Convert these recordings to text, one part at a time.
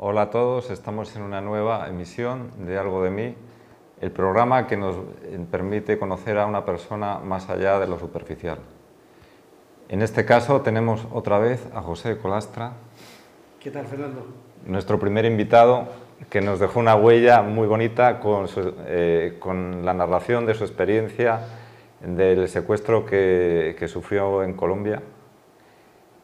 Hola a todos, estamos en una nueva emisión de Algo de mí, el programa que nos permite conocer a una persona más allá de lo superficial. En este caso tenemos otra vez a José Colastra. ¿Qué tal, Fernando? Nuestro primer invitado, que nos dejó una huella muy bonita con la narración de su experiencia del secuestro que sufrió en Colombia,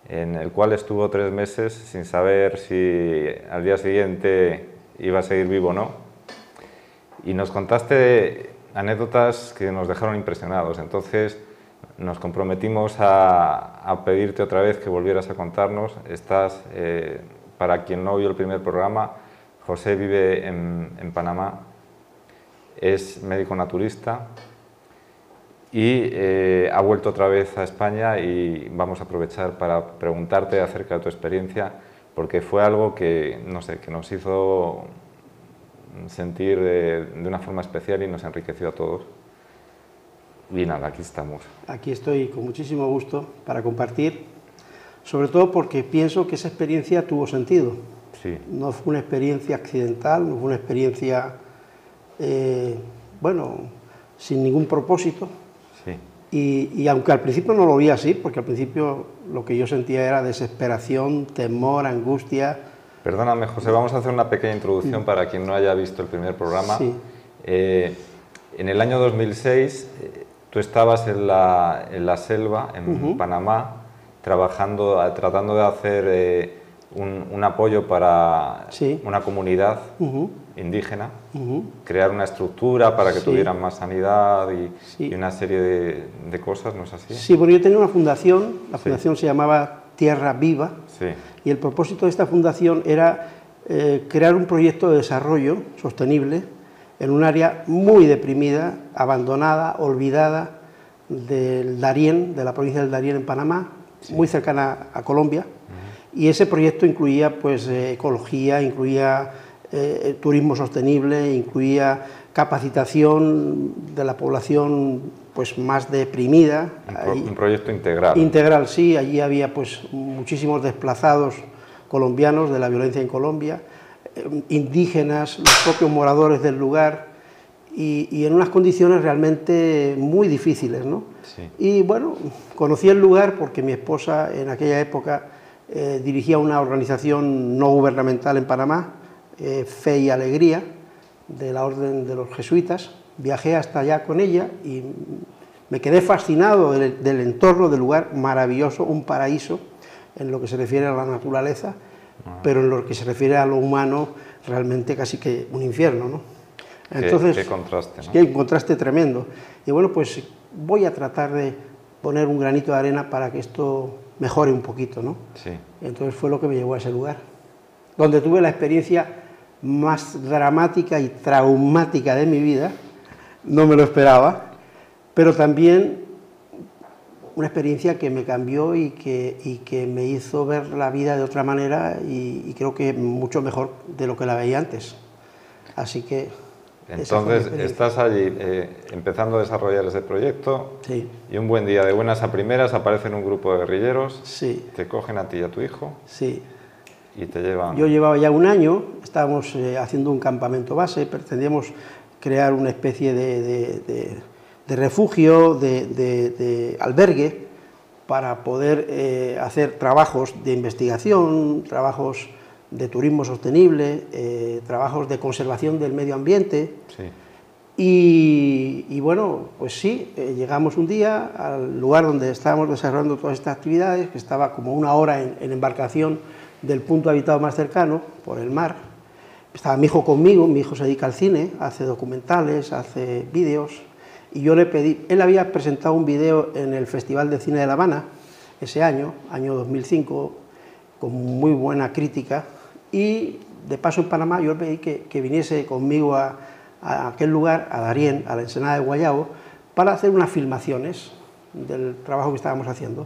en el cual estuvo 3 meses sin saber si al día siguiente iba a seguir vivo o no. Y nos contaste anécdotas que nos dejaron impresionados. Entonces nos comprometimos a pedirte otra vez que volvieras a contarnos. Para quien no vio el primer programa, José vive en Panamá, es médico naturista y ha vuelto otra vez a España, y vamos a aprovechar para preguntarte acerca de tu experiencia, porque fue algo que, no sé, que nos hizo sentir de una forma especial y nos enriqueció a todos. Y nada, aquí estamos. Aquí estoy con muchísimo gusto para compartir, sobre todo porque pienso que esa experiencia tuvo sentido. Sí. No fue una experiencia accidental, no fue una experiencia, sin ningún propósito. Sí. Y aunque al principio no lo vi así, porque al principio lo que yo sentía era desesperación, temor, angustia. Perdóname, José, vamos a hacer una pequeña introducción para quien no haya visto el primer programa. Sí. En el año 2006, tú estabas en la selva, en Panamá, tratando de hacer un apoyo para una comunidad indígena, crear una estructura para que tuvieran más sanidad y una serie de cosas, ¿no es así? Sí, bueno, yo tenía una fundación, la fundación se llamaba Tierra Viva, y el propósito de esta fundación era crear un proyecto de desarrollo sostenible en un área muy deprimida, abandonada, olvidada, del Darién, de la provincia del Darién en Panamá, muy cercana a Colombia. Y ese proyecto incluía pues ecología, incluía turismo sostenible, incluía capacitación de la población pues más deprimida. Un proyecto integral. Integral, sí. Allí había pues muchísimos desplazados colombianos de la violencia en Colombia, indígenas, los propios moradores del lugar, y en unas condiciones realmente muy difíciles, ¿no? Sí. Y bueno, conocí el lugar porque mi esposa en aquella época dirigía una organización no gubernamental en Panamá, Fe y Alegría, de la Orden de los Jesuitas. Viajé hasta allá con ella y me quedé fascinado del entorno, del lugar maravilloso, un paraíso en lo que se refiere a la naturaleza, pero en lo que se refiere a lo humano, realmente casi que un infierno, ¿no? Entonces, qué contraste, ¿no? Qué contraste tremendo. Y bueno, pues voy a tratar de poner un granito de arena para que esto mejore un poquito, ¿no? Sí. Entonces fue lo que me llevó a ese lugar, donde tuve la experiencia más dramática y traumática de mi vida. No me lo esperaba, pero también una experiencia que me cambió y que me hizo ver la vida de otra manera, y creo que mucho mejor de lo que la veía antes. Así que... Entonces estás allí empezando a desarrollar ese proyecto, y un buen día, de buenas a primeras, aparecen un grupo de guerrilleros, te cogen a ti y a tu hijo y te llevan... Yo llevaba ya un año, estábamos haciendo un campamento base, pretendíamos crear una especie de refugio, de albergue, para poder hacer trabajos de investigación, trabajos de turismo sostenible, trabajos de conservación del medio ambiente. Y bueno, pues sí, llegamos un día al lugar donde estábamos desarrollando todas estas actividades, que estaba como 1 hora en embarcación del punto habitado más cercano, por el mar. Estaba mi hijo conmigo, mi hijo se dedica al cine, hace documentales, hace vídeos, y yo le pedí, él había presentado un vídeo en el Festival de Cine de La Habana, ese año 2005, con muy buena crítica, y de paso en Panamá yo le pedí que viniese conmigo a aquel lugar, a Darién, a la Ensenada de Guayabo, para hacer unas filmaciones del trabajo que estábamos haciendo.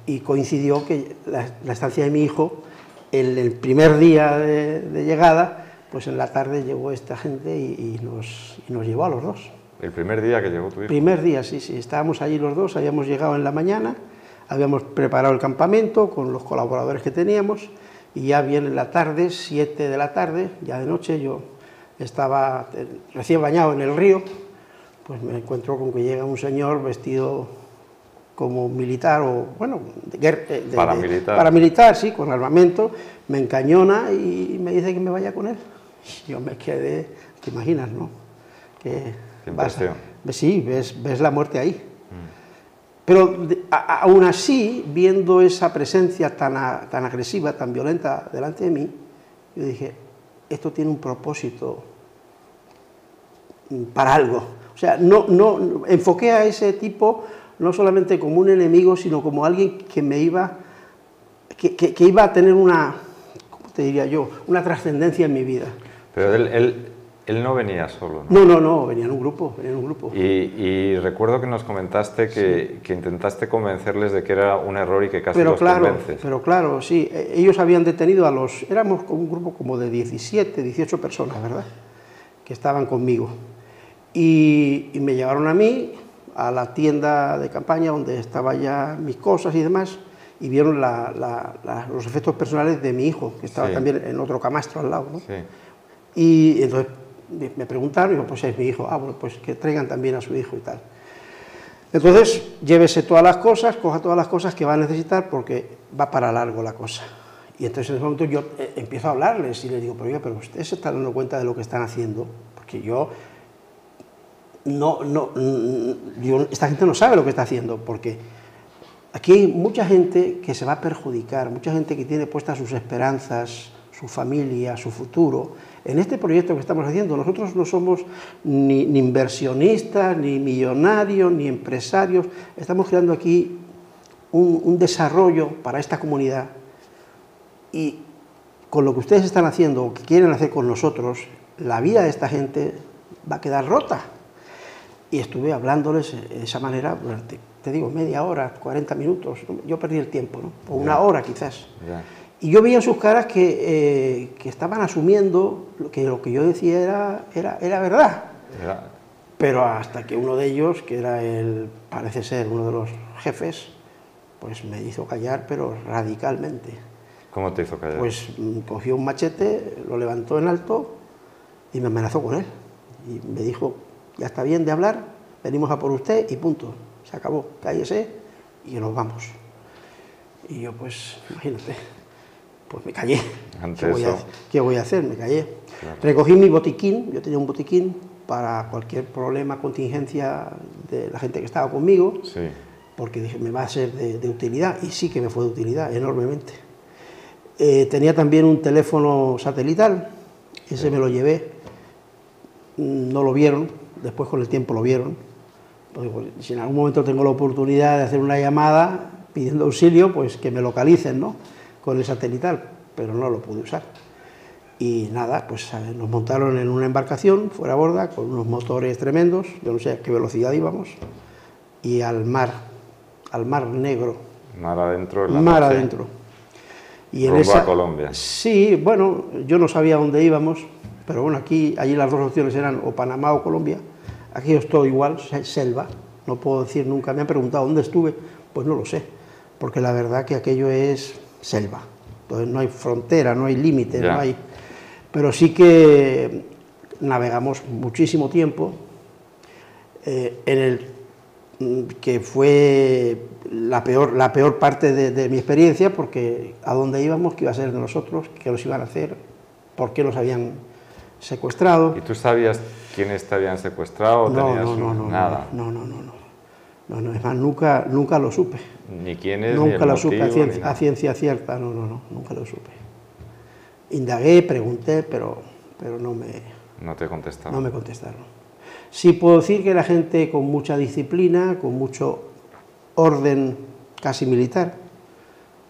Y coincidió que la estancia de mi hijo, el primer día de llegada, pues en la tarde llegó esta gente y nos llevó a los dos. ¿El primer día que llegó tu hijo? Primer día, sí, estábamos allí los dos, habíamos llegado en la mañana, habíamos preparado el campamento con los colaboradores que teníamos, y ya viene la tarde, 7 de la tarde, ya de noche, yo estaba recién bañado en el río, pues me encuentro con que llega un señor vestido como militar o, bueno, paramilitar, sí, con armamento, me encañona y me dice que me vaya con él. Yo me quedé, te imaginas, ¿no? Que sí, ves la muerte ahí. Pero aún así, viendo esa presencia tan agresiva, tan violenta delante de mí, yo dije, esto tiene un propósito para algo. O sea, no enfoqué a ese tipo no solamente como un enemigo, sino como alguien que me iba, que iba a tener una, ¿cómo te diría yo?, una trascendencia en mi vida. Pero él no venía solo, ¿no? No, venía en un grupo, Y recuerdo que nos comentaste que intentaste convencerles de que era un error y que casi los convences. Pero claro, sí, ellos habían detenido éramos un grupo como de 17, 18 personas, ¿verdad?, que estaban conmigo. Y me llevaron a mí, a la tienda de campaña donde estaban ya mis cosas y demás, y vieron los efectos personales de mi hijo, que estaba también en otro camastro al lado, ¿no? Sí. Y entonces me preguntaron, y digo, pues es mi hijo, bueno, pues que traigan también a su hijo y tal. Entonces, llévese todas las cosas, coja todas las cosas que va a necesitar porque va para largo la cosa. Y entonces en ese momento yo empiezo a hablarles y les digo, pero ustedes se están dando cuenta de lo que están haciendo, porque esta gente no sabe lo que está haciendo, porque aquí hay mucha gente que se va a perjudicar, mucha gente que tiene puestas sus esperanzas, su familia, su futuro, en este proyecto que estamos haciendo. Nosotros no somos ni inversionistas, ni millonarios, ni empresarios, estamos creando aquí un desarrollo para esta comunidad, y con lo que ustedes están haciendo, o que quieren hacer con nosotros, la vida de esta gente va a quedar rota. Y estuve hablándoles de esa manera durante, te digo, media hora, 40 minutos, yo perdí el tiempo, ¿no?, o una hora quizás. Y yo veía en sus caras que estaban asumiendo que lo que yo decía era verdad. Pero hasta que uno de ellos, que era parece ser uno de los jefes, pues me hizo callar, pero radicalmente. ¿Cómo te hizo callar? Pues cogió un machete, lo levantó en alto y me amenazó con él. Y me dijo, ya está bien de hablar, venimos a por usted y punto, se acabó, cállese y nos vamos. Y yo, pues, imagínate, pues me callé. ¿Qué voy a hacer? Me callé. Claro. Recogí mi botiquín, yo tenía un botiquín para cualquier problema, contingencia de la gente que estaba conmigo, porque dije, me va a ser de utilidad, y sí que me fue de utilidad, enormemente. Tenía también un teléfono satelital, ese me lo llevé, no lo vieron, después con el tiempo lo vieron, porque si en algún momento tengo la oportunidad de hacer una llamada pidiendo auxilio, pues que me localicen, ¿no?, con el satelital, pero no lo pude usar. Y nada, pues nos montaron en una embarcación fuera a borda con unos motores tremendos, yo no sé a qué velocidad íbamos, y al mar Negro. Mar adentro. Mar adentro. Y rumbo a Colombia. Sí, bueno, yo no sabía dónde íbamos, pero bueno, allí las dos opciones eran o Panamá o Colombia. Aquí es todo igual, selva, no puedo decir nunca. Me han preguntado dónde estuve, pues no lo sé, porque la verdad que aquello es selva. Entonces no hay frontera, no hay límite, no hay... Pero sí que navegamos muchísimo tiempo, que fue la peor parte de mi experiencia, porque a dónde íbamos, qué iba a ser de nosotros, qué nos iban a hacer, por qué nos habían secuestrado. ¿Y tú sabías quiénes te habían secuestrado? Nada. No, es más, nunca lo supe. Ni quiénes, nunca ni el lo supe motivo, a ciencia cierta, nunca lo supe. Indagué, pregunté, pero no te contestaron. No me contestaron. Sí puedo decir que era gente con mucha disciplina, con mucho orden casi militar,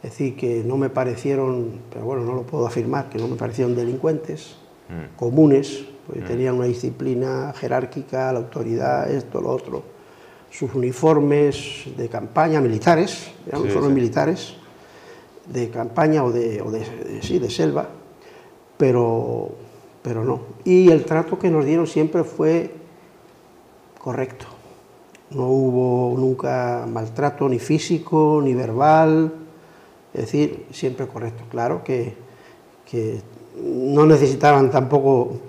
es decir, que no me parecieron, pero bueno, no lo puedo afirmar, que no me parecieron delincuentes comunes, porque tenían una disciplina jerárquica, la autoridad, esto, lo otro, sus uniformes de campaña militares, eran uniformes militares de campaña o de selva, pero no. Y el trato que nos dieron siempre fue correcto. No hubo nunca maltrato ni físico ni verbal, es decir, siempre correcto. Claro que que no necesitaban tampoco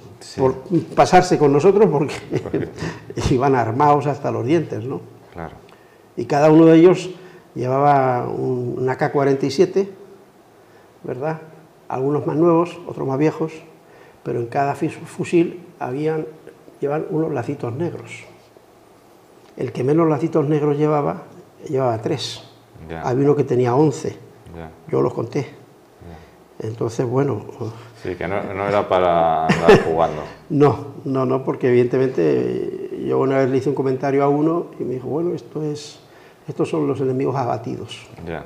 pasarse con nosotros porque iban armados hasta los dientes, ¿no? Claro. Y cada uno de ellos llevaba un AK-47, ¿verdad? Algunos más nuevos, otros más viejos, pero en cada fusil llevaban unos lacitos negros. El que menos lacitos negros llevaba 3. Ya. Había uno que tenía 11. Ya. Yo los conté. Ya. Entonces, bueno... Sí, que no era para andar jugando. No, porque evidentemente yo una vez le hice un comentario a uno y me dijo, bueno, estos son los enemigos abatidos. Ya.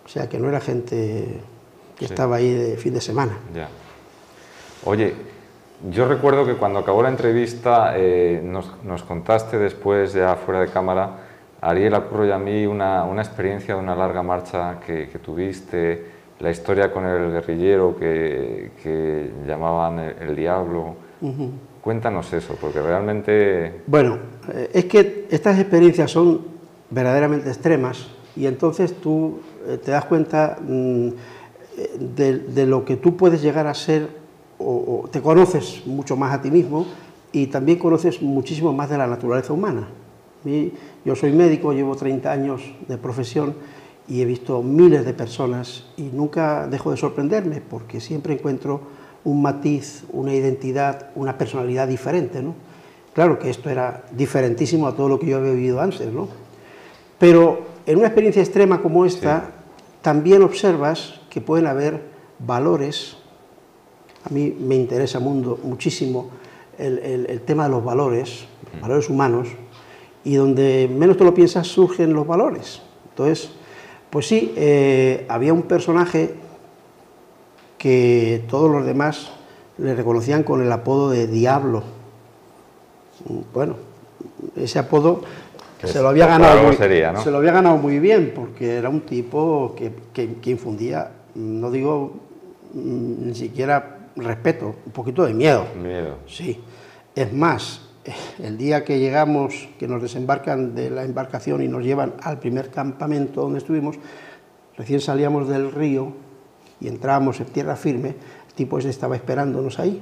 O sea, que no era gente que estaba ahí de fin de semana. Ya. Oye, yo recuerdo que cuando acabó la entrevista nos contaste después, ya fuera de cámara, a Ariel, a Curro y a mí, una experiencia de una larga marcha que tuviste, la historia con el guerrillero que llamaban el Diablo. Cuéntanos eso, porque realmente... Bueno, es que estas experiencias son verdaderamente extremas y entonces tú te das cuenta de lo que tú puedes llegar a ser, o te conoces mucho más a ti mismo y también conoces muchísimo más de la naturaleza humana. Yo soy médico, llevo 30 años de profesión y he visto miles de personas y nunca dejo de sorprenderme porque siempre encuentro un matiz, una identidad, una personalidad diferente, ¿no? Claro que esto era diferentísimo a todo lo que yo había vivido antes, ¿no? Pero en una experiencia extrema como esta, también observas que pueden haber valores. A mí me interesa muchísimo el tema de los valores humanos, y donde menos te lo piensas surgen los valores. Entonces, pues sí, había un personaje que todos los demás le reconocían con el apodo de Diablo. Bueno, ese apodo se lo había ganado, ¿no? Se lo había ganado muy bien, porque era un tipo que infundía, no digo ni siquiera respeto, un poquito de miedo. Miedo. Sí. Es más, el día que llegamos, que nos desembarcan de la embarcación y nos llevan al primer campamento donde estuvimos, recién salíamos del río y entrábamos en tierra firme, el tipo ese estaba esperándonos ahí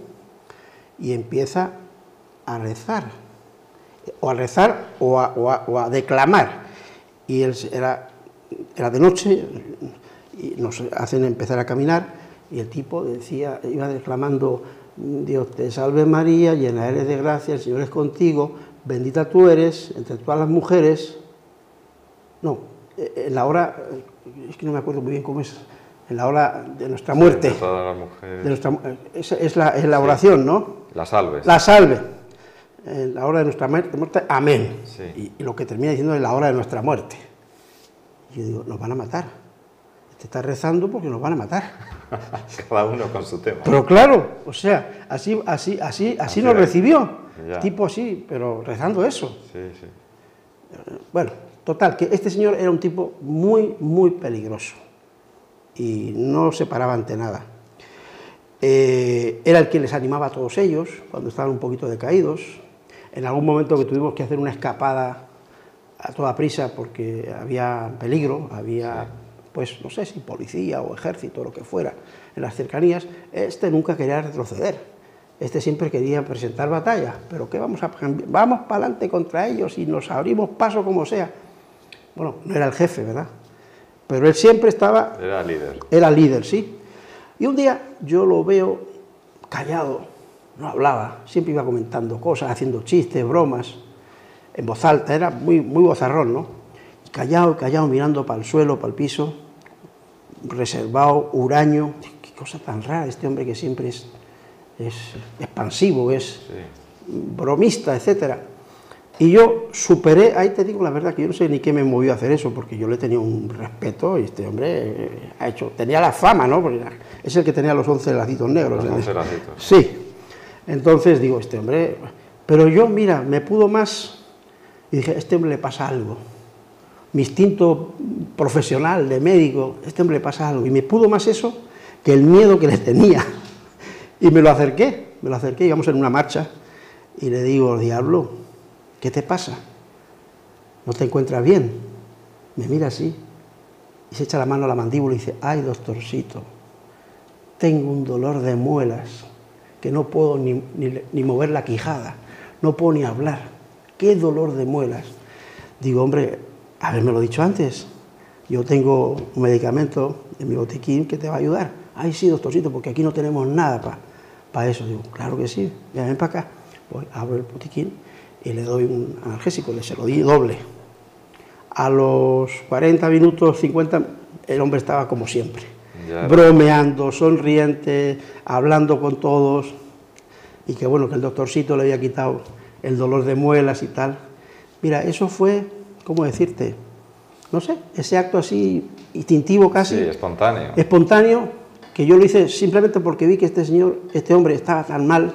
y empieza a rezar, o a declamar. Y él era de noche y nos hacen empezar a caminar y el tipo iba declamando: Dios te salve María, llena eres de gracia, el Señor es contigo, bendita tú eres entre todas las mujeres. No, en la hora, es que no me acuerdo muy bien cómo es, en la hora de nuestra muerte. De todas las mujeres. Esa es la oración, ¿no? La salve. La salve. En la hora de nuestra muerte, amén. Sí. Y lo que termina diciendo es la hora de nuestra muerte. Y yo digo, nos van a matar. Este está rezando porque nos van a matar. Cada uno con su tema. Pero claro, o sea, así nos recibió. Ya. Tipo así, pero rezando eso. Sí, sí. Bueno, total, que este señor era un tipo muy, muy peligroso. Y no se paraba ante nada. Era el que les animaba a todos ellos cuando estaban un poquito decaídos. En algún momento que tuvimos que hacer una escapada a toda prisa porque había peligro, había, pues no sé si policía o ejército o lo que fuera en las cercanías, este nunca quería retroceder. Este siempre quería presentar batalla, pero ¿qué vamos a cambiar? Vamos para adelante contra ellos y nos abrimos paso como sea. Bueno, no era el jefe, ¿verdad? Pero él siempre estaba... Era líder. Era líder, sí. Y un día yo lo veo callado, no hablaba, siempre iba comentando cosas, haciendo chistes, bromas, en voz alta, era muy bozarrón, ¿no? Callado, mirando para el suelo, para el piso, reservado, huraño. Qué cosa tan rara, este hombre que siempre es expansivo, es bromista, etcétera. Y yo superé, ahí te digo la verdad, que yo no sé ni qué me movió a hacer eso, porque yo le tenía un respeto y este hombre tenía la fama, ¿no? Porque es el que tenía los 11 lacitos negros. Los 11 lacitos. Sí. Entonces digo, este hombre... Pero yo, mira, me pudo más y dije, a este hombre le pasa algo. Mi instinto profesional de médico, a este hombre le pasa algo. Y me pudo más eso que el miedo que le tenía. Y me lo acerqué, íbamos en una marcha, y le digo, Diablo, ¿qué te pasa? ¿No te encuentras bien? Me mira así, y se echa la mano a la mandíbula y dice, ay, doctorcito, tengo un dolor de muelas, que no puedo ni mover la quijada, no puedo ni hablar. ¡Qué dolor de muelas! Digo, hombre, habérmelo dicho antes, yo tengo un medicamento en mi botiquín que te va a ayudar. Ay, sí, doctorcito, porque aquí no tenemos nada para eso. Digo, claro que sí, ven para acá. Pues abro el botiquín y le doy un analgésico, se lo di doble. A los 40 minutos, 50, el hombre estaba como siempre, ya, bromeando, sonriente, hablando con todos, y que bueno, que el doctorcito le había quitado el dolor de muelas y tal. Mira, eso fue, ¿cómo decirte? No sé, ese acto así, instintivo casi. Sí, espontáneo. Espontáneo, que yo lo hice simplemente porque vi que este hombre estaba tan mal,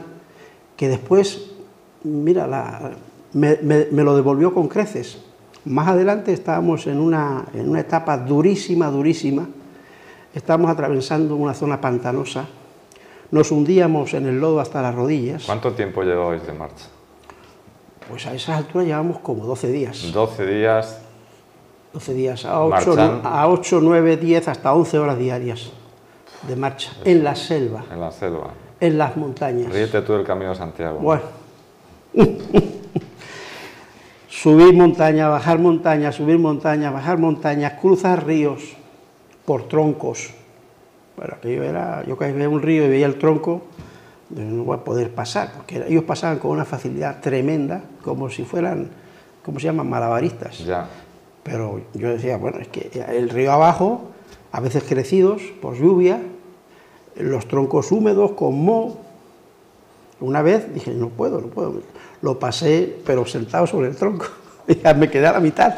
que después, mira, me lo devolvió con creces. Más adelante estábamos en una etapa durísima, estábamos atravesando una zona pantanosa, nos hundíamos en el lodo hasta las rodillas. ¿Cuánto tiempo llevabais de marcha? Pues a esas alturas llevamos como 12 días. 12 días. 12 días, a 8, 9, 10, hasta 11 horas diarias de marcha, en la selva. En la selva. En las montañas. Ríete tú del Camino de Santiago. Bueno. Subir montaña, bajar montaña, subir montaña, bajar montañas, cruzar ríos por troncos. Bueno, yo que veía un río y veía el tronco, no voy a poder pasar, porque ellos pasaban con una facilidad tremenda, como si fueran, ¿cómo se llaman?, malabaristas. Ya. Pero yo decía, bueno, es que el río abajo, a veces crecidos por lluvia, los troncos húmedos con moho. Una vez dije, no puedo. Lo pasé, pero sentado sobre el tronco. Ya me quedé a la mitad.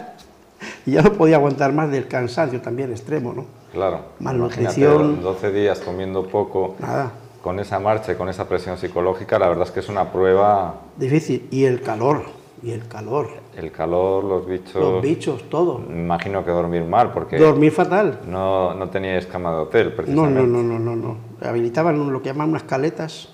Y ya no podía aguantar más del cansancio también extremo, ¿no? Claro. Malnutrición. 12 días comiendo poco. Nada. Con esa marcha y con esa presión psicológica, la verdad es que es una prueba... difícil. Y el calor. El calor, los bichos... Los bichos, todo. Me imagino que dormir mal, porque... Dormir fatal. No teníais cama de hotel, precisamente. No. Habilitaban lo que llaman unas caletas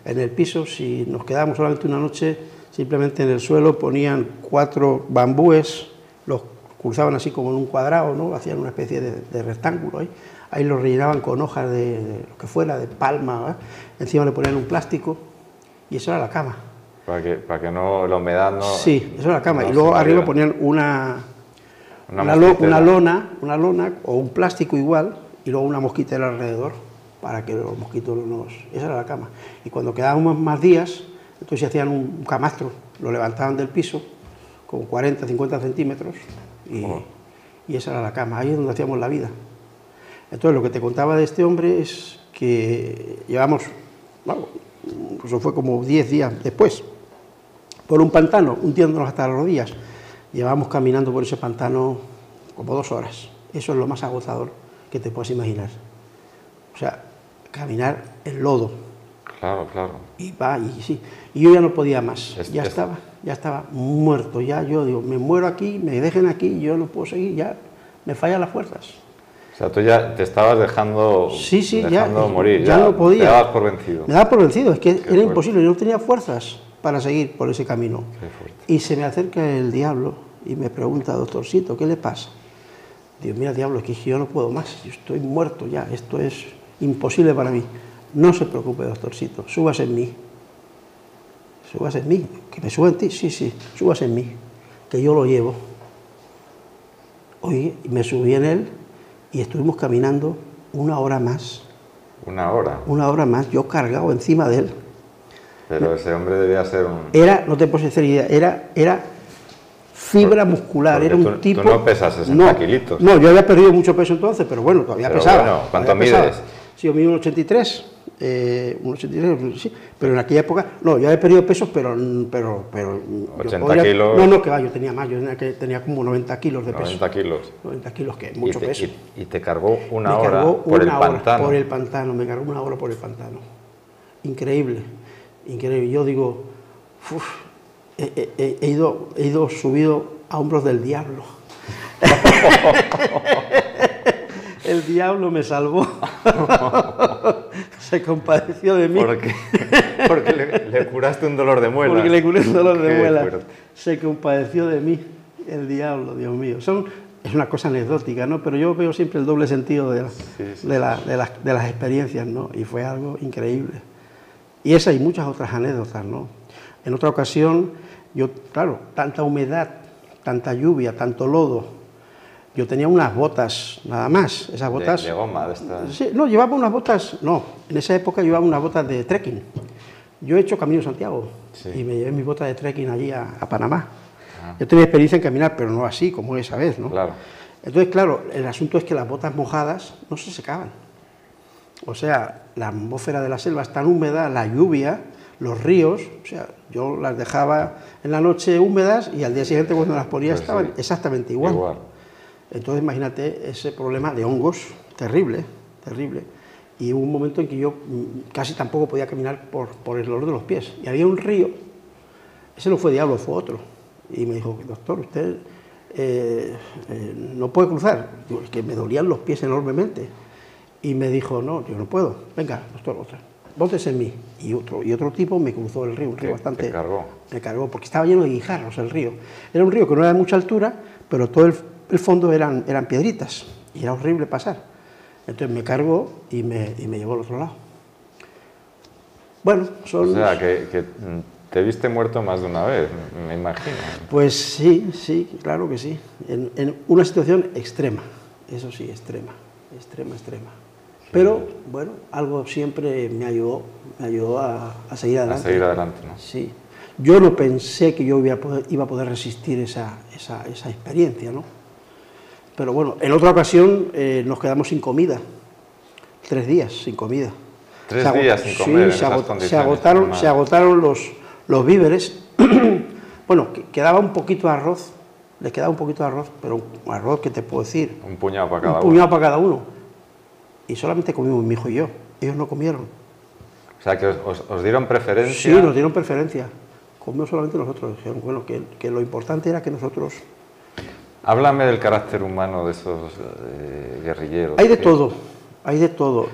en el piso. Si nos quedábamos solamente una noche, simplemente en el suelo ponían 4 bambúes, los cruzaban así como en un cuadrado, ¿no? Hacían una especie de rectángulo ahí. Ahí los rellenaban con hojas de lo que fuera, de palma, ¿eh? Encima le ponían un plástico y eso era la cama. Para que no, la humedad no... Sí, eso era la cama. Y luego arriba ponían una lona o un plástico igual, y luego una mosquitera alrededor, para que los mosquitos no nos... Esa era la cama. Y cuando quedábamos más días, entonces hacían un camastro, lo levantaban del piso, con 40, 50 centímetros, y esa era la cama. Ahí es donde hacíamos la vida. Entonces, lo que te contaba de este hombre es que llevamos, bueno, eso fue como 10 días después, por un pantano, hundiéndonos hasta las rodillas. Llevábamos caminando por ese pantano como 2 horas. Eso es lo más agotador que te puedas imaginar. O sea, caminar en lodo. Claro. Y yo ya no podía más. Ya estaba muerto. Ya yo digo, me muero aquí, me dejen aquí, yo no puedo seguir, ya me fallan las fuerzas. O sea, tú ya te estabas dejando morir, ya no podía. Te dabas por vencido. Me daba por vencido, es que era imposible, yo no tenía fuerzas para seguir por ese camino. Y se me acerca el diablo y me pregunta, doctorcito, ¿qué le pasa? Digo, mira, diablo, es que yo no puedo más, yo estoy muerto ya, esto es imposible para mí. No se preocupe, doctorcito, súbase en mí. Súbase en mí, que me suba en ti, sí, súbase en mí, que yo lo llevo. Oye, me subí en él y estuvimos caminando 1 hora más. ¿1 hora? 1 hora más, yo cargado encima de él. Pero ese hombre debía ser un... No te puedes hacer idea, era fibra muscular, era un tipo... Tú no pesas 60 kilitos. No, yo había perdido mucho peso entonces, pero bueno, todavía pesaba. Bueno, ¿cuánto mides? Sí, yo mido 1,83, 1,83, sí, pero en aquella época, no, yo había perdido pesos, pero 80 kilos... No, que va, yo tenía más, yo tenía como 90 kilos de peso. 90 kilos. 90 kilos, que es mucho peso. Y te cargó una hora por el pantano. Por el pantano, me cargó 1 hora por el pantano. Increíble. Yo digo, he ido subido a hombros del diablo. El diablo me salvó. Se compadeció de mí. ¿Por qué? Porque le curaste un dolor de muelas. Porque le curé un dolor de muelas. Se compadeció de mí, el diablo, Dios mío. es una cosa anecdótica, ¿no? Pero yo veo siempre el doble sentido de las experiencias, ¿no? Y fue algo increíble. Y esa y muchas otras anécdotas, ¿no? En otra ocasión, yo, claro, tanta humedad, tanta lluvia, tanto lodo, yo tenía unas botas, nada más, esas botas... De goma, de estas... Sí, no, llevaba unas botas, no, en esa época llevaba unas botas de trekking. Yo he hecho Camino de Santiago y me llevé mis botas de trekking allí a Panamá. Yo tenía experiencia en caminar, pero no así, como esa vez, ¿no? Claro. Entonces, claro, el asunto es que las botas mojadas no se secaban. O sea, la atmósfera de la selva es tan húmeda, la lluvia, los ríos, o sea, yo las dejaba en la noche húmedas y al día siguiente cuando las ponía pues estaban exactamente igual. Entonces, imagínate ese problema de hongos, terrible, terrible. Y hubo un momento en que yo casi tampoco podía caminar por el dolor de los pies. Y había un río, ese no fue Diablo, fue otro. Y me dijo, doctor, usted no puede cruzar. Digo, es que me dolían los pies enormemente. Y me dijo, no, yo no puedo. Venga, doctor, otra. Bótese en mí. Y otro tipo me cruzó el río, un río bastante... Me cargó, porque estaba lleno de guijarros el río. Era un río que no era de mucha altura, pero todo el fondo eran piedritas. Y era horrible pasar. Entonces me cargó y me llevó al otro lado. Bueno, son... O sea, que te viste muerto más de una vez, me imagino. Pues sí, sí, claro que sí. En una situación extrema, eso sí, extrema. Pero, bueno, algo siempre me ayudó a seguir adelante. A seguir adelante, ¿no? Sí. Yo no pensé que yo iba a poder resistir esa experiencia, ¿no? Pero bueno, en otra ocasión nos quedamos sin comida. 3 días sin comida. 3 días sin comer, sí, se agotaron los víveres. Bueno, quedaba un poquito de arroz, les quedaba un poquito de arroz, pero un arroz que te puedo decir. Un puñado para cada uno. Un puñado para cada uno. Y solamente comimos mi hijo y yo, ellos no comieron. O sea, que os dieron preferencia. Sí, nos dieron preferencia. Comimos solamente nosotros. Dijeron, bueno, que lo importante era que nosotros... Háblame del carácter humano de esos guerrilleros. Hay de todo, hay de todo.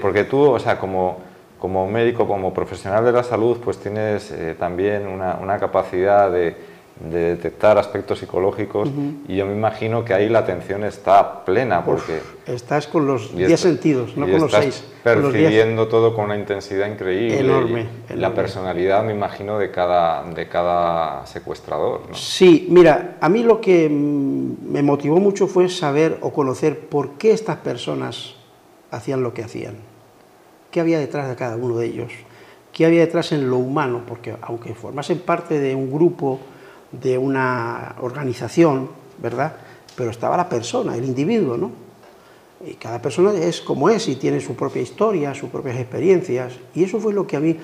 Porque tú, o sea, como médico, como profesional de la salud, pues tienes también una capacidad de detectar aspectos psicológicos y yo me imagino que ahí la atención está plena porque... Estás con los 10 sentidos, no con los 6. Estás percibiendo todo con una intensidad increíble. Enorme. La personalidad, me imagino, de cada secuestrador, ¿no? Sí, mira, a mí lo que me motivó mucho fue saber o conocer por qué estas personas hacían lo que hacían. ¿Qué había detrás de cada uno de ellos? ¿Qué había detrás en lo humano? Porque aunque formasen parte de un grupo, de una organización, ¿verdad? Pero estaba la persona, el individuo, ¿no? Y cada persona es como es y tiene su propia historia, sus propias experiencias. Y eso fue lo que a mí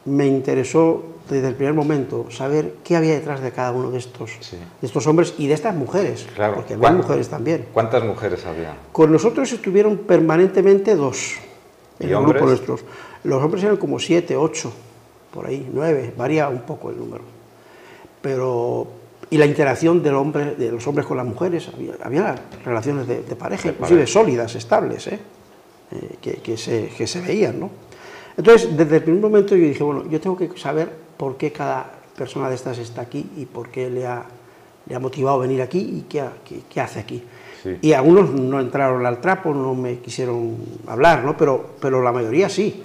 me interesó desde el primer momento, saber qué había detrás de cada uno de estos hombres y de estas mujeres, claro. Porque había mujeres también. ¿Cuántas mujeres había? Con nosotros estuvieron permanentemente 2 en el grupo nuestro. Los hombres eran como 7, 8, por ahí, 9, varía un poco el número. Pero, y la interacción de los hombres con las mujeres, había relaciones de pareja, inclusive sólidas, estables, que se veían, ¿no? Entonces, desde el primer momento yo dije, bueno, yo tengo que saber por qué cada persona de estas está aquí y por qué le ha motivado venir aquí y qué hace aquí. Sí. Y algunos no entraron al trapo, no me quisieron hablar, ¿no? Pero la mayoría sí.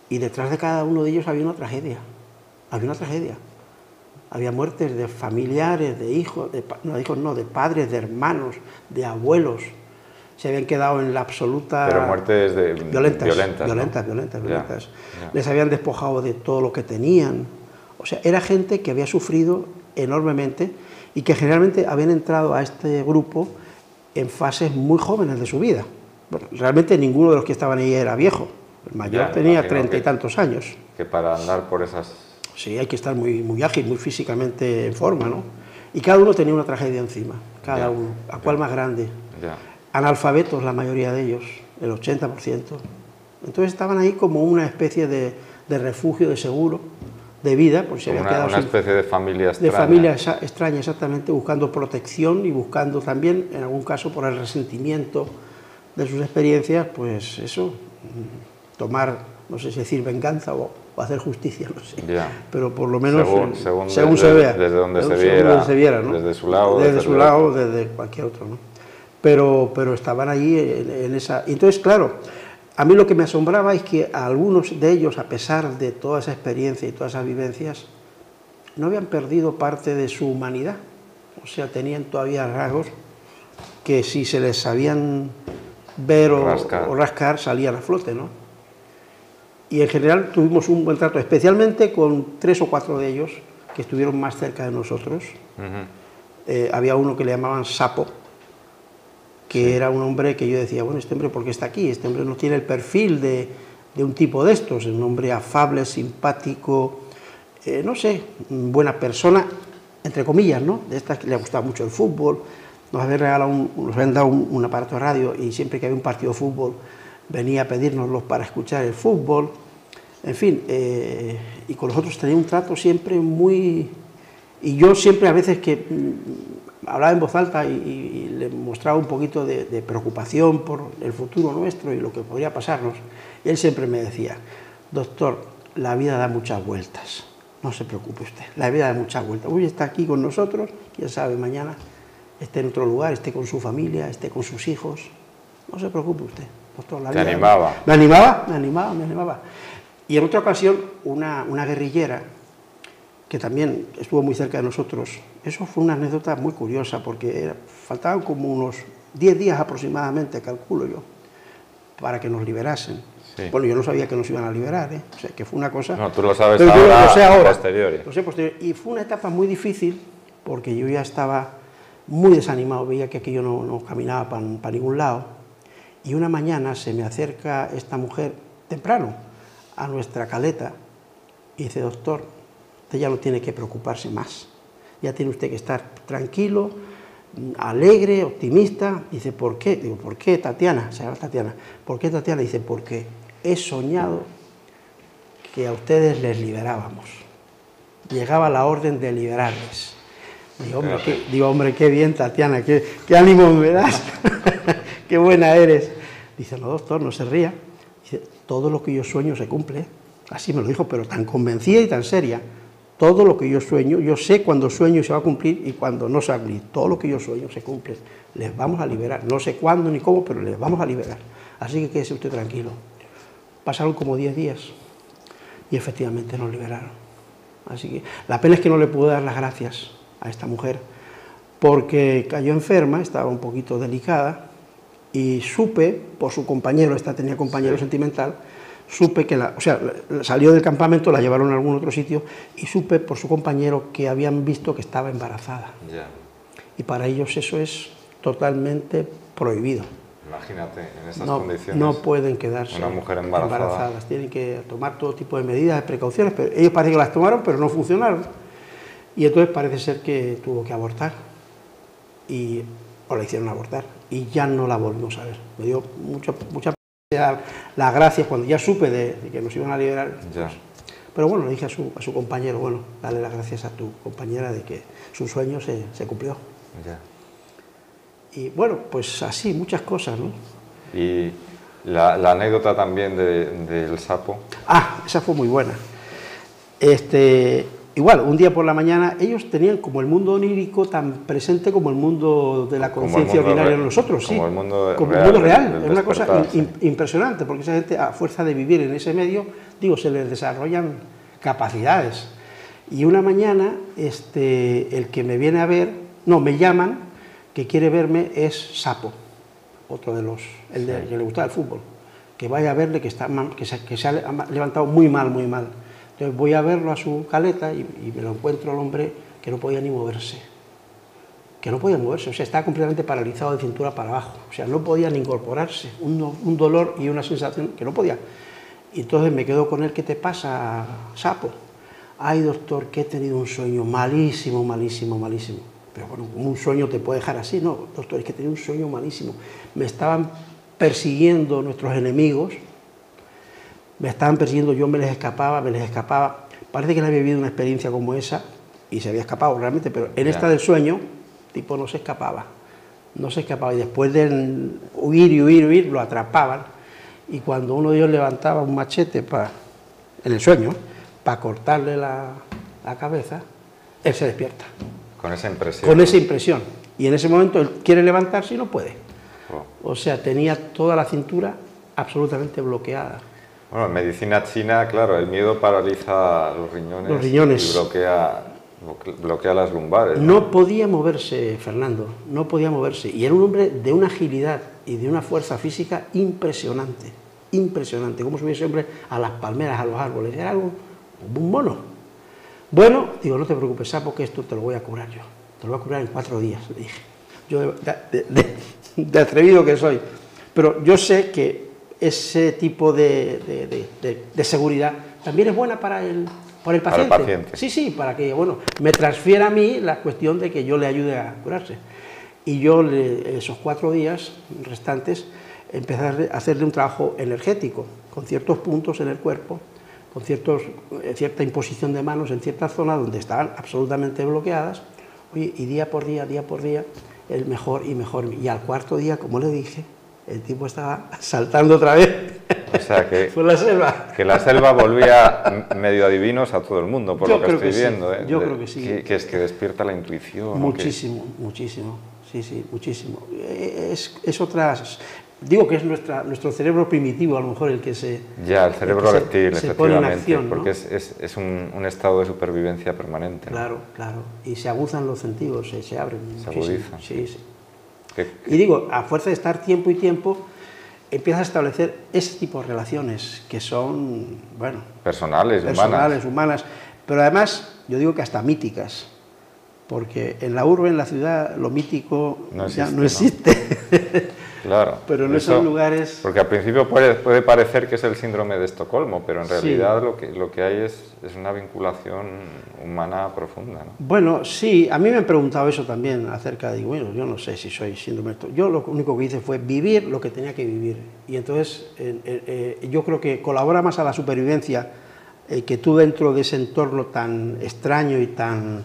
Y detrás de cada uno de ellos había una tragedia, Había muertes de familiares, de hijos, de padres, de hermanos, de abuelos. Se habían quedado en la absoluta... Pero muertes violentas. Ya. Les habían despojado de todo lo que tenían. O sea, era gente que había sufrido enormemente y que generalmente habían entrado a este grupo en fases muy jóvenes de su vida. Bueno, realmente ninguno de los que estaban ahí era viejo. El mayor tenía 30 y tantos años. Que para andar por esas... Sí, hay que estar muy ágil, muy físicamente en forma, ¿no? Y cada uno tenía una tragedia encima, cada uno. ¿A cuál más grande? Analfabetos, la mayoría de ellos, el 80%. Entonces estaban ahí como una especie de refugio, de seguro, de vida, por si habían quedado una especie de familia extraña. De familia extraña, exactamente, buscando protección y buscando también, en algún caso, por el resentimiento de sus experiencias, pues eso, tomar, no sé si decir venganza o hacer justicia, no sé. Ya. Pero por lo menos según se vea. Desde donde se viera, ¿no? Desde su lado. Desde su lado, desde cualquier otro, ¿no? Pero estaban allí en esa... Entonces, claro, a mí lo que me asombraba es que a algunos de ellos, a pesar de toda esa experiencia y todas esas vivencias, no habían perdido parte de su humanidad. O sea, tenían todavía rasgos que si se les sabían ver o rascar, salían a flote, ¿no? Y en general tuvimos un buen trato, especialmente con 3 o 4 de ellos que estuvieron más cerca de nosotros. Había uno que le llamaban Sapo, que era un hombre que yo decía, bueno, este hombre, ¿por qué está aquí? Este hombre no tiene el perfil de un tipo de estos, un hombre afable, simpático, no sé, buena persona, entre comillas, ¿no? De estas que le gustaba mucho el fútbol, nos habían dado un aparato de radio y siempre que había un partido de fútbol venía a pedírnoslos para escuchar el fútbol, en fin, y con nosotros tenía un trato siempre muy... Y yo siempre a veces que hablaba en voz alta y le mostraba un poquito de preocupación por el futuro nuestro y lo que podría pasarnos, y él siempre me decía, doctor, la vida da muchas vueltas, no se preocupe usted, la vida da muchas vueltas, hoy está aquí con nosotros, quién sabe, mañana esté en otro lugar, esté con su familia, esté con sus hijos, no se preocupe usted, doctor, la vida... ¿Te animaba? Me animaba. Y en otra ocasión, una guerrillera, que también estuvo muy cerca de nosotros, eso fue una anécdota muy curiosa, porque faltaban como unos 10 días aproximadamente, calculo yo, para que nos liberasen. Sí. Bueno, yo no sabía que nos iban a liberar, ¿eh? O sea, que fue una cosa... No, tú lo sabes ahora, lo sé ahora, posteriori. Lo sé posteriori. Y fue una etapa muy difícil, porque yo ya estaba muy desanimado, veía que aquello no caminaba para ningún lado, y una mañana se me acerca esta mujer, temprano, a nuestra caleta, y dice, doctor, usted ya no tiene que preocuparse más, ya tiene usted que estar tranquilo, alegre, optimista. Dice, ¿por qué? Digo, ¿por qué, Tatiana? Se llama Tatiana. ¿Por qué, Tatiana? Dice, porque he soñado que a ustedes les liberábamos. Llegaba la orden de liberarles. Digo, hombre, qué bien, Tatiana, qué ánimo me das, qué buena eres. Dice, no, doctor, no se ría. Dice, todo lo que yo sueño se cumple. Así me lo dijo, pero tan convencida y tan seria. Todo lo que yo sueño, yo sé cuando sueño y se va a cumplir y cuando no se va a cumplir. Todo lo que yo sueño se cumple. Les vamos a liberar. No sé cuándo ni cómo, pero les vamos a liberar. Así que quédese usted tranquilo. Pasaron como 10 días y efectivamente nos liberaron. Así que la pena es que no le pude dar las gracias a esta mujer porque cayó enferma, estaba un poquito delicada y supe por su compañero, esta tenía compañero sentimental, supe que salió del campamento, la llevaron a algún otro sitio y supe por su compañero que habían visto que estaba embarazada. Ya. Y para ellos eso es totalmente prohibido. Imagínate, en esas condiciones. No pueden quedarse una mujer embarazadas. Tienen que tomar todo tipo de medidas, de precauciones, pero ellos parece que las tomaron, pero no funcionaron. Y entonces parece ser que tuvo que abortar, o la hicieron abortar, y ya no la volvimos a ver. Me dio mucha las gracias cuando ya supe de que nos iban a liberar. Ya. Pero bueno, le dije a su compañero, bueno, dale las gracias a tu compañera de que su sueño se cumplió. Ya. Y bueno, pues así, muchas cosas, ¿no? Y la anécdota también del sapo. Ah, esa fue muy buena. Igual, un día por la mañana, ellos tenían como el mundo onírico tan presente como el mundo de la conciencia ordinaria de nosotros, sí. Como el mundo real. Es una cosa impresionante, porque esa gente, a fuerza de vivir en ese medio, se les desarrollan capacidades. Y una mañana, el que me viene a ver, me llaman, que quiere verme, es Sapo, otro de los, que le gustaba el fútbol, que vaya a verle que se ha levantado muy mal. Entonces voy a verlo a su caleta y me lo encuentro al hombre que no podía ni moverse. O sea, estaba completamente paralizado de cintura para abajo. O sea, no podía ni incorporarse. Un dolor y una sensación que no podía. Y entonces me quedo con él, ¿qué te pasa, Sapo? Ay, doctor, que he tenido un sueño malísimo. Pero bueno, un sueño te puede dejar así. No, doctor, es que he tenido un sueño malísimo. Me estaban persiguiendo nuestros enemigos. Me estaban persiguiendo, yo me les escapaba. Parece que no había vivido una experiencia como esa y se había escapado realmente, pero en esta del sueño, tipo, no se escapaba. Y después de huir, lo atrapaban. Y cuando uno de ellos levantaba un machete para en el sueño, para cortarle la cabeza, él se despierta. Con esa impresión. Con esa impresión. Y en ese momento él quiere levantarse y no puede. Oh. O sea, tenía toda la cintura absolutamente bloqueada. Bueno, en medicina china, claro, el miedo paraliza los riñones. Los riñones. Y bloquea las lumbares. No podía moverse, Fernando, no podía moverse. Y era un hombre de una agilidad y de una fuerza física impresionante. Impresionante. Como subía ese hombre a las palmeras, a los árboles. Era algo como un mono. Bueno, digo, no te preocupes, Sapo, que esto te lo voy a curar yo. Te lo voy a curar en 4 días, le dije. Yo de atrevido que soy. Pero yo sé que ese tipo de seguridad también es buena para el paciente. Para el paciente. Sí, sí, para que, bueno, me transfiera a mí la cuestión de que yo le ayude a curarse. Y yo, esos 4 días restantes, empecé a hacerle un trabajo energético, con ciertos puntos en el cuerpo, con cierta imposición de manos en ciertas zonas donde estaban absolutamente bloqueadas. Oye, y día por día, el mejor y mejor. Y al 4.º día, como le dije, el tipo estaba saltando otra vez. O sea que, fue la selva. Que la selva volvía medio adivinos a todo el mundo, por lo que estoy viendo. Sí. Yo creo que sí. Que es que despierta la intuición. Muchísimo, muchísimo. Sí, sí, muchísimo. Es otras... Digo que es nuestro cerebro primitivo, a lo mejor, el que se... Ya, el cerebro reptil, se pone en efectivamente, acción, ¿no? porque es un estado de supervivencia permanente, ¿no? Claro, claro. Y se aguzan los sentidos, se abren. Se agudizan. Sí, sí. ¿Qué? Y digo, a fuerza de estar tiempo y tiempo, empiezas a establecer ese tipo de relaciones que son, bueno... Personales, humanas. Pero además, yo digo que hasta míticas. Porque en la urbe, en la ciudad, lo mítico ya no existe. Claro. Pero en esos lugares... Porque al principio puede parecer que es el síndrome de Estocolmo, pero en realidad lo que hay es una vinculación humana profunda, ¿no? Bueno, sí, a mí me han preguntado eso también acerca de, bueno, yo no sé si soy síndrome de Estocolmo. Yo lo único que hice fue vivir lo que tenía que vivir. Y entonces yo creo que colabora más a la supervivencia que tú dentro de ese entorno tan extraño y tan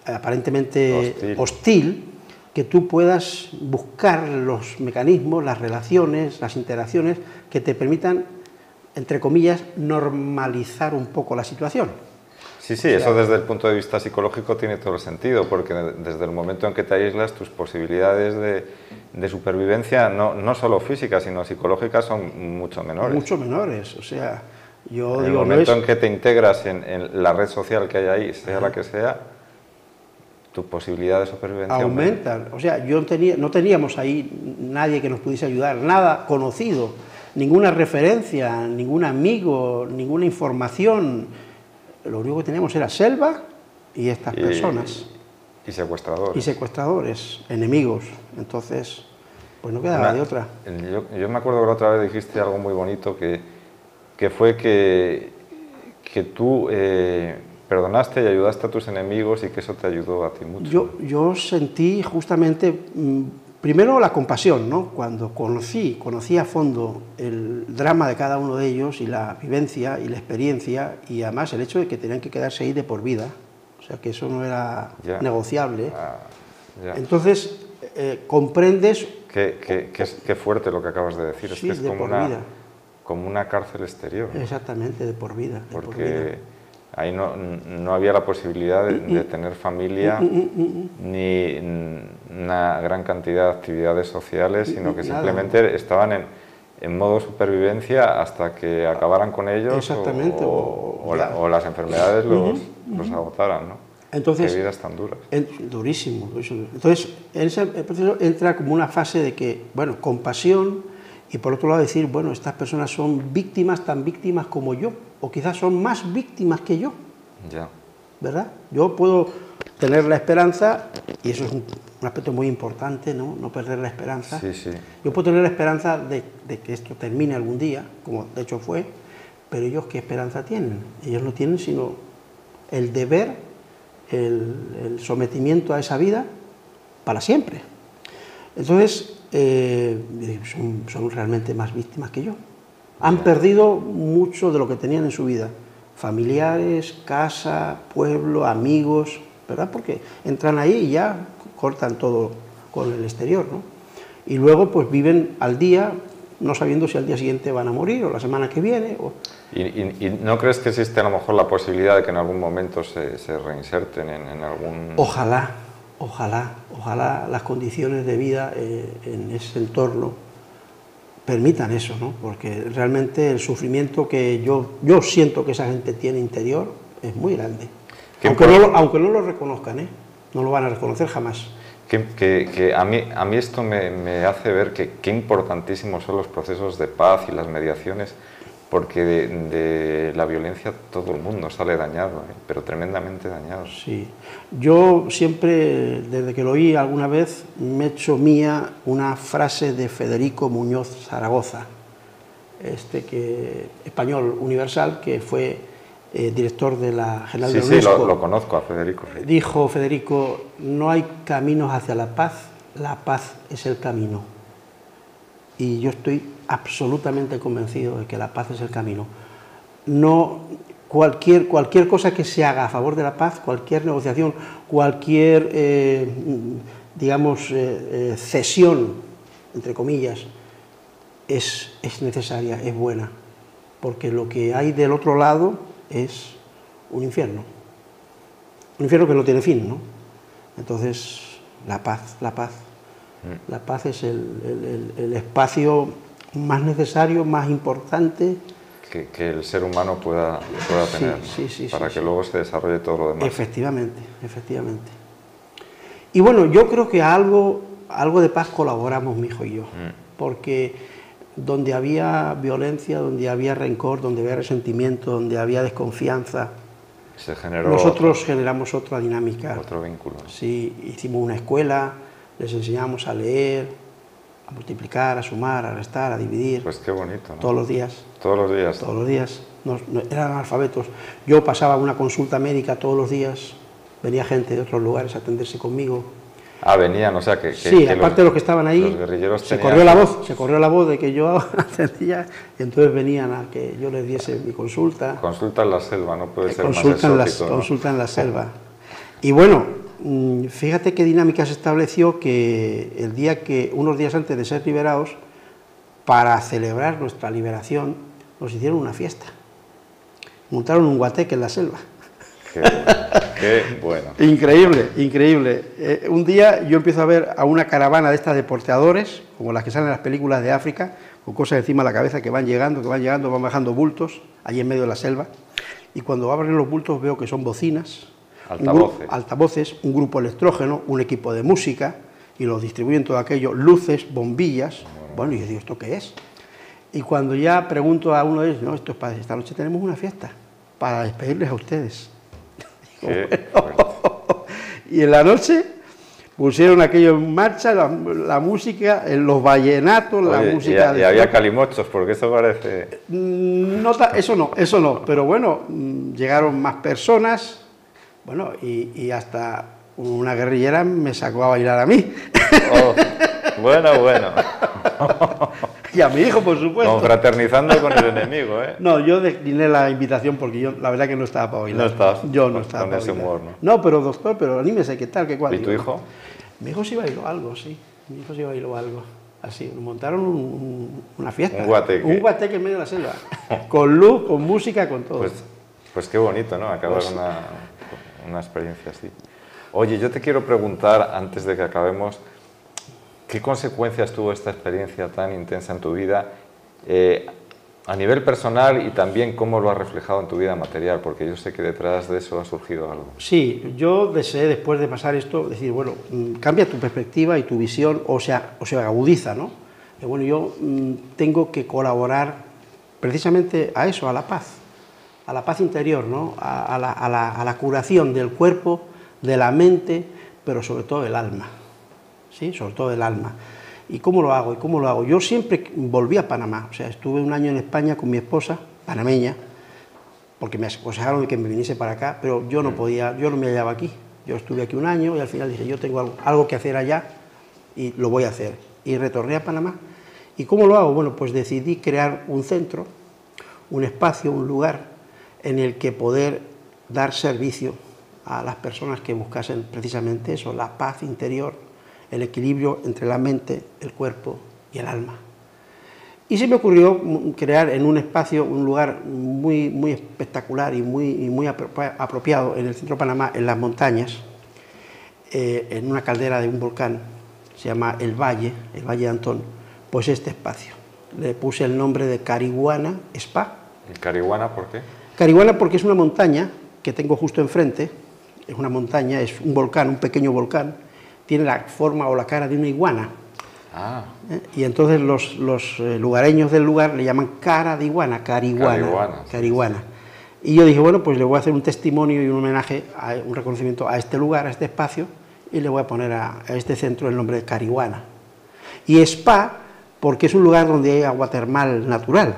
aparentemente hostil, que tú puedas buscar los mecanismos, las relaciones, las interacciones que te permitan, entre comillas, normalizar un poco la situación. Sí, sí, eso desde el punto de vista psicológico tiene todo el sentido, porque desde el momento en que te aíslas, tus posibilidades de supervivencia, no solo físicas, sino psicológicas, son mucho menores. Mucho menores, o sea, yo en digo... el momento en que te integras en la red social que hay ahí, sea la que sea, tu posibilidad de supervivencia aumentan. O sea, no teníamos ahí nadie que nos pudiese ayudar, nada conocido, ninguna referencia, ningún amigo, ninguna información. Lo único que teníamos era selva y estas personas. Y secuestradores. Y secuestradores, enemigos. Entonces, pues no quedaba de otra. Yo me acuerdo que la otra vez dijiste algo muy bonito, que fue que tú... perdonaste y ayudaste a tus enemigos y que eso te ayudó a ti mucho. Yo sentí justamente, primero la compasión, ¿no? Cuando conocí a fondo el drama de cada uno de ellos y la vivencia y la experiencia y además el hecho de que tenían que quedarse ahí de por vida, o sea que eso no era negociable. Entonces comprendes... Qué fuerte lo que acabas de decir, sí, es que es como una cárcel exterior, ¿no? Exactamente, de por vida. Porque ahí no había la posibilidad de tener familia ni una gran cantidad de actividades sociales, sino que simplemente estaban en modo supervivencia hasta que acabaran con ellos. Exactamente. O las enfermedades los agotaran, ¿no? Entonces, qué vidas tan duras. Durísimo. Entonces, en ese proceso entra como una fase de que, bueno, compasión y por otro lado decir, bueno, estas personas son víctimas, tan víctimas como yo, o quizás son más víctimas que yo. Ya. ¿Verdad? Yo puedo tener la esperanza, y eso es un aspecto muy importante, ¿no? No perder la esperanza. Sí, sí. Yo puedo tener la esperanza de que esto termine algún día, como de hecho fue, pero ellos ¿qué esperanza tienen? Ellos no tienen sino el deber, el sometimiento a esa vida para siempre. Entonces, son realmente más víctimas que yo. Han perdido mucho de lo que tenían en su vida. Familiares, casa, pueblo, amigos, ¿verdad? Porque entran ahí y ya cortan todo con el exterior, ¿no? Y luego pues viven al día no sabiendo si al día siguiente van a morir o la semana que viene. ¿Y no crees que existe a lo mejor la posibilidad de que en algún momento se reinserten en algún...? Ojalá, ojalá, ojalá las condiciones de vida en ese entorno permitan eso, ¿no? Porque realmente el sufrimiento que yo siento que esa gente tiene interior es muy grande. Aunque no lo reconozcan, ¿eh? No lo van a reconocer jamás. Que a mí esto me hace ver que qué importantísimos son los procesos de paz y las mediaciones, porque de la violencia todo el mundo sale dañado, pero tremendamente dañado. Sí, yo siempre, desde que lo oí alguna vez, me he hecho mía una frase de Federico Muñoz Zaragoza, español universal, que fue director de la General de la UNESCO. Sí, lo conozco a Federico. Dijo Federico: no hay caminos hacia la paz es el camino. Y yo estoy absolutamente convencido de que la paz es el camino. No, cualquier cosa que se haga a favor de la paz, cualquier negociación, cualquier, cesión, entre comillas, es necesaria, es buena, porque lo que hay del otro lado es un infierno que no tiene fin, ¿no? Entonces, la paz es el espacio más necesario, más importante que el ser humano pueda tener, para que luego se desarrolle todo lo demás. Efectivamente. Y bueno, yo creo que algo de paz colaboramos mi hijo y yo, porque donde había violencia, donde había rencor, donde había resentimiento, donde había desconfianza, nosotros generamos otra dinámica. Otro vínculo. Sí, hicimos una escuela, les enseñamos a leer, a multiplicar, a sumar, a restar, a dividir. Pues qué bonito, ¿no? Todos los días. Todos los días. Todos los días. Eran analfabetos. Yo pasaba una consulta médica todos los días, venía gente de otros lugares a atenderse conmigo. Venían, o sea que sí, aparte de los que estaban ahí, los guerrilleros se corrió la voz de que yo atendía, y entonces venían a que yo les diese mi consulta. Consulta en la selva, no puede ser más exótico, ¿no? Consulta en la selva. Y bueno, fíjate qué dinámica se estableció, que unos días antes de ser liberados, para celebrar nuestra liberación, nos hicieron una fiesta. Montaron un guateque en la selva. Qué bueno. Increíble. Un día yo empiezo a ver a una caravana de estas de porteadores, como las que salen en las películas de África, con cosas encima de la cabeza que van llegando, van bajando bultos, allí en medio de la selva, y cuando abren los bultos veo que son bocinas, altavoces, un grupo electrógeno, un equipo de música, y los distribuyen todo aquello, luces, bombillas. Bueno, y yo digo, ¿esto qué es? Y cuando ya pregunto a uno de ellos, no, esto es para esta noche tenemos una fiesta, para despedirles a ustedes. Bueno. Y en la noche pusieron aquello en marcha, la música, los vallenatos, la música... Y había calimochos, porque eso parece... Eso no, pero bueno, llegaron más personas, bueno, y hasta una guerrillera me sacó a bailar a mí. Oh, bueno. Y a mi hijo, por supuesto. Confraternizando con el enemigo, ¿eh? No, yo decliné la invitación porque yo, la verdad que no estaba para bailar. No estabas. Yo no estaba con ese humor, ¿no? No, pero doctor, pero anímese, ¿qué tal? ¿Qué cuál? ¿Y tu hijo? Mi hijo sí bailó algo, sí. Mi hijo sí bailó algo. Así, montaron una fiesta. Un guateque. Un guateque en medio de la selva. Con luz, con música, con todo. Pues qué bonito, ¿no? Acabar una experiencia así. Oye, yo te quiero preguntar, antes de que acabemos, ¿qué consecuencias tuvo esta experiencia tan intensa en tu vida a nivel personal y también cómo lo has reflejado en tu vida material? Porque yo sé que detrás de eso ha surgido algo. Sí, yo deseé, después de pasar esto, decir, bueno, cambia tu perspectiva y tu visión, o sea agudiza, ¿no? Bueno, yo tengo que colaborar precisamente a eso, a la paz interior, ¿no? A la curación del cuerpo, de la mente, pero sobre todo del alma. ¿Sí? Sobre todo del alma. ¿Y cómo lo hago? Yo siempre volví a Panamá, o sea, estuve un año en España con mi esposa, panameña, porque me aconsejaron de que me viniese para acá, pero yo no podía, yo no me hallaba aquí. Yo estuve aquí un año y al final dije, yo tengo algo que hacer allá y lo voy a hacer. Y retorné a Panamá. ¿Y cómo lo hago? Bueno, pues decidí crear un centro, un espacio, un lugar en el que poder dar servicio a las personas que buscasen precisamente eso, la paz interior, el equilibrio entre la mente, el cuerpo y el alma. Y se me ocurrió crear en un espacio, un lugar muy espectacular y muy apropiado en el centro de Panamá, en las montañas, en una caldera de un volcán, se llama el Valle de Antón, pues este espacio. Le puse el nombre de Cariguana Spa. ¿Y Cariguana por qué? Cariguana porque es una montaña que tengo justo enfrente, es una montaña, es un volcán, un pequeño volcán, tiene la forma o la cara de una iguana. Ah. Y entonces los lugareños del lugar le llaman cara de iguana, Cariguana. Y yo dije, bueno, pues le voy a hacer un testimonio y un homenaje, un reconocimiento a este lugar, a este espacio, y le voy a poner a este centro el nombre de Cariguana. Y spa, porque es un lugar donde hay agua termal natural.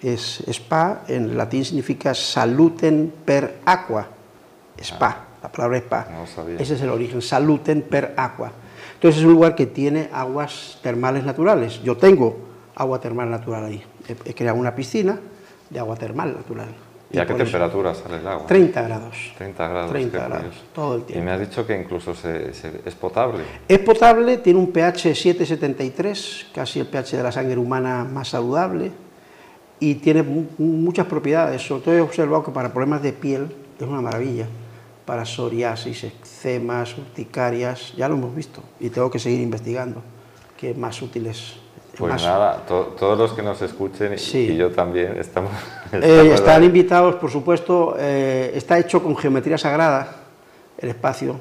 Spa, en latín significa saluten per aqua, spa, la palabra spa. No sabía. Ese es el origen, saluten per aqua. Entonces es un lugar que tiene aguas termales naturales. Yo tengo agua termal natural ahí. He creado una piscina de agua termal natural. ¿Y a qué temperatura sale el agua? 30 grados. 30 grados. 30 grados, todo el tiempo. Y me has dicho que incluso es potable. Es potable, tiene un pH 7,73, casi el pH de la sangre humana más saludable, y tiene muchas propiedades. Sobre todo he observado que para problemas de piel es una maravilla. Para psoriasis, eczemas, urticarias, ya lo hemos visto y tengo que seguir investigando qué más útiles. Pues nada, todos los que nos escuchen sí. Y yo también están invitados, por supuesto. Está hecho con geometría sagrada el espacio.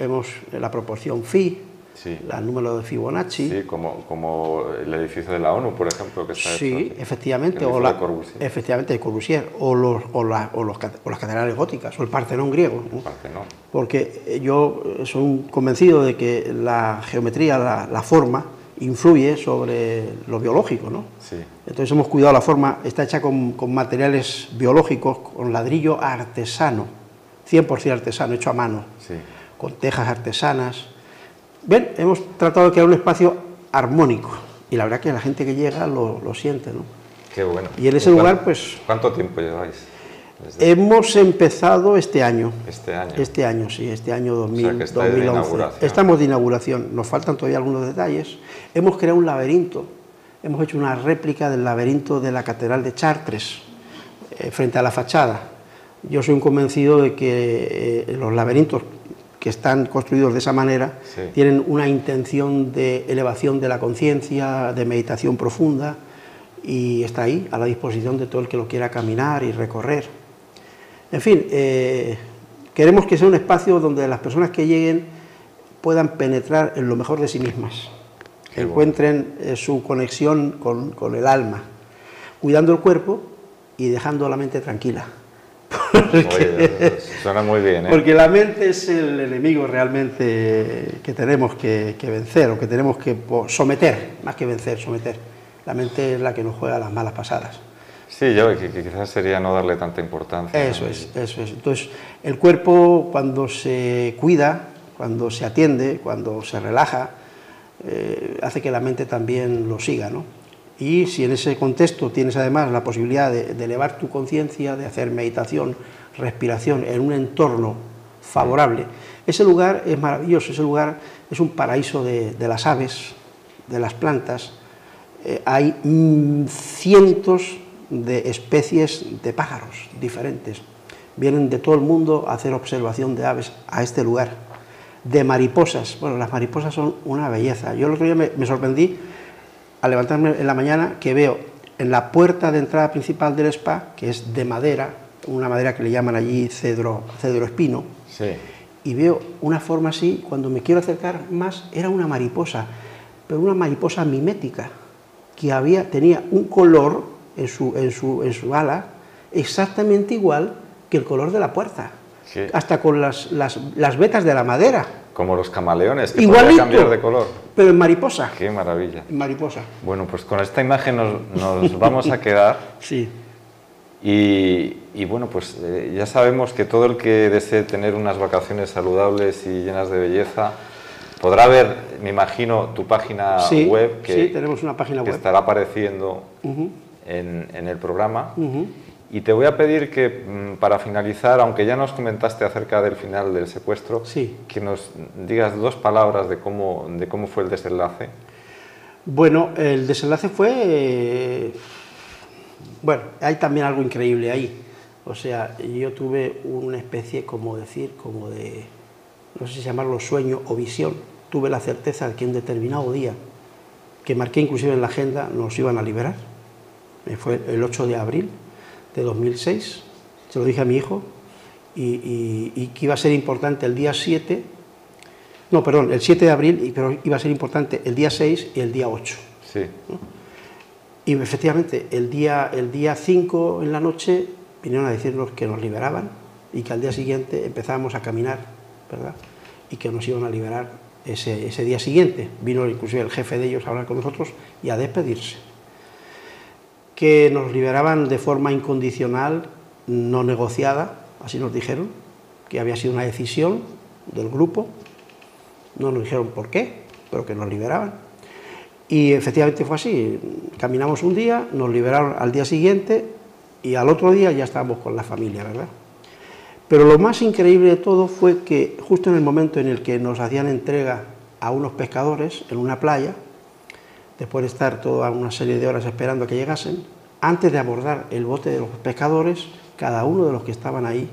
Hemos la proporción phi, sí. El número de Fibonacci. Sí, como el edificio de la ONU, por ejemplo, que está hecho. Sí, efectivamente, de Corbusier, o las catedrales góticas, o el Partenón griego. ¿no? Partenón. Porque yo soy convencido de que la geometría, la forma, influye sobre lo biológico, ¿no? Sí. Entonces hemos cuidado la forma, está hecha con materiales biológicos, con ladrillo artesano, 100% artesano, hecho a mano, sí. Con tejas artesanas. Bien, hemos tratado de crear un espacio armónico y la verdad que la gente que llega lo siente, ¿no? Qué bueno. Y en ese lugar, pues... ¿Cuánto tiempo lleváis? Hemos empezado este año. ¿Este año? Este año, sí, este año 2011. De inauguración. Estamos de inauguración, nos faltan todavía algunos detalles. Hemos creado un laberinto, hemos hecho una réplica del laberinto de la Catedral de Chartres, frente a la fachada. Yo soy un convencido de que los laberintos que están construidos de esa manera sí. Tienen una intención de elevación de la conciencia, de meditación profunda, y está ahí, a la disposición de todo el que lo quiera caminar y recorrer. En fin, queremos que sea un espacio donde las personas que lleguen puedan penetrar en lo mejor de sí mismas, que encuentren su conexión con el alma, cuidando el cuerpo y dejando la mente tranquila. Oye, suena muy bien, ¿eh? Porque la mente es el enemigo realmente que tenemos que vencer, o que tenemos que someter, más que vencer, someter. La mente es la que nos juega las malas pasadas. Sí, que quizás sería no darle tanta importancia. Eso es. Entonces, el cuerpo, cuando se cuida, cuando se atiende, cuando se relaja, hace que la mente también lo siga, ¿no? Y si en ese contexto tienes además la posibilidad de elevar tu conciencia, de hacer meditación, respiración en un entorno favorable, ese lugar es maravilloso, ese lugar es un paraíso de las aves, de las plantas. Hay cientos de especies de pájaros diferentes. Vienen de todo el mundo a hacer observación de aves a este lugar. De mariposas, bueno, las mariposas son una belleza. Yo el otro día me sorprendí al levantarme en la mañana que veo en la puerta de entrada principal del spa, que es de madera, una madera que le llaman allí cedro espino, sí. Y veo una forma así, cuando me quiero acercar más, era una mariposa, pero una mariposa mimética, que tenía un color en su ala exactamente igual que el color de la puerta, sí. Hasta con las vetas de la madera. Como los camaleones, que igualito, podía cambiar de color. Pero en mariposa. Qué maravilla. En mariposa. Bueno, pues con esta imagen nos vamos a quedar. Sí. Y bueno, pues ya sabemos que todo el que desee tener unas vacaciones saludables y llenas de belleza podrá ver, me imagino, tu página web, que tenemos una página web. Estará apareciendo en el programa. Y te voy a pedir que, para finalizar, aunque ya nos comentaste acerca del final del secuestro, sí. Que nos digas 2 palabras de cómo fue el desenlace. Bueno, el desenlace fue... bueno, hay también algo increíble ahí. O sea, yo tuve una especie, como decir, como de... no sé si llamarlo sueño o visión. Tuve la certeza de que en determinado día, que marqué inclusive en la agenda, nos iban a liberar. Fue el 8 de abril de 2006. Se lo dije a mi hijo. Y que iba a ser importante el día 7... no, perdón, el 7 de abril, pero iba a ser importante el día 6 y el día 8. Sí. ¿No? Y efectivamente, el día 5 en la noche vinieron a decirnos que nos liberaban y que al día siguiente empezábamos a caminar, ¿verdad? Y que nos iban a liberar ese día siguiente. Vino inclusive el jefe de ellos a hablar con nosotros y a despedirse. Que nos liberaban de forma incondicional, no negociada, así nos dijeron, que había sido una decisión del grupo. No nos dijeron por qué, pero que nos liberaban. Y efectivamente fue así. Caminamos un día, nos liberaron al día siguiente y al otro día ya estábamos con la familia, ¿verdad? Pero lo más increíble de todo fue que justo en el momento en el que nos hacían entrega a unos pescadores en una playa, después de estar toda una serie de horas esperando a que llegasen, antes de abordar el bote de los pescadores, cada uno de los que estaban ahí,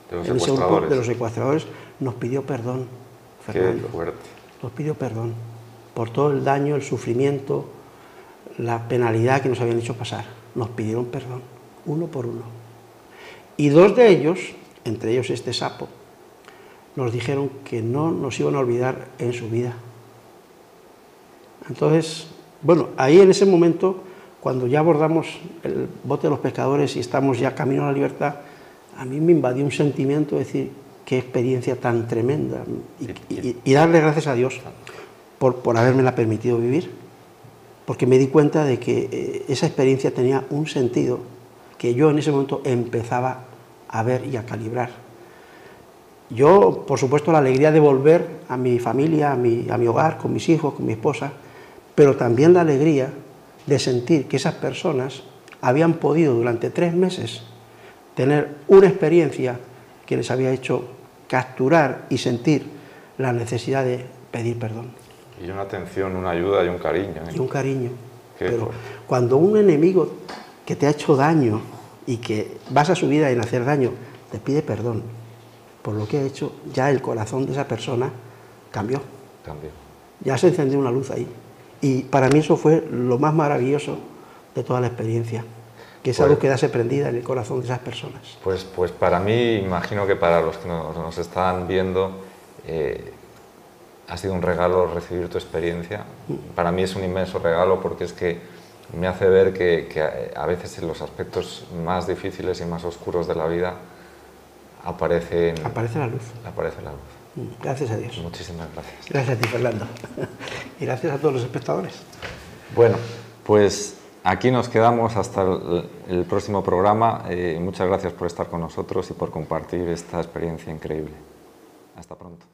de los secuestradores, nos pidió perdón. Fernando, qué fuerte. Nos pidió perdón por todo el daño, el sufrimiento, la penalidad que nos habían hecho pasar. Nos pidieron perdón, uno por uno. Y dos de ellos, entre ellos este sapo, nos dijeron que no nos iban a olvidar en su vida. Entonces, bueno, ahí en ese momento, cuando ya abordamos el bote de los pescadores y estamos ya camino a la libertad, a mí me invadió un sentimiento de decir, qué experiencia tan tremenda, y darle gracias a Dios por habérmela permitido vivir, porque me di cuenta de que esa experiencia tenía un sentido que yo en ese momento empezaba a ver y a calibrar. Yo, por supuesto, la alegría de volver a mi familia, a mi hogar, con mis hijos, con mi esposa, pero también la alegría de sentir que esas personas habían podido durante 3 meses tener una experiencia que les había hecho capturar y sentir la necesidad de pedir perdón. Y una atención, una ayuda y un cariño. Y un cariño. Pero fuerte. cuando un enemigo que te ha hecho daño y que basa su vida en hacer daño, te pide perdón por lo que ha hecho, ya el corazón de esa persona cambió. Ya se encendió una luz ahí. Y para mí eso fue lo más maravilloso de toda la experiencia. Que es algo que quedase prendida en el corazón de esas personas. Pues para mí, imagino que para los que nos están viendo, ha sido un regalo recibir tu experiencia. Para mí es un inmenso regalo porque es que me hace ver que a veces en los aspectos más difíciles y más oscuros de la vida aparece la luz. Aparece la luz. Gracias a Dios. Muchísimas gracias. Gracias a ti, Fernando. Y gracias a todos los espectadores. Bueno, pues aquí nos quedamos hasta el próximo programa. Muchas gracias por estar con nosotros y por compartir esta experiencia increíble. Hasta pronto.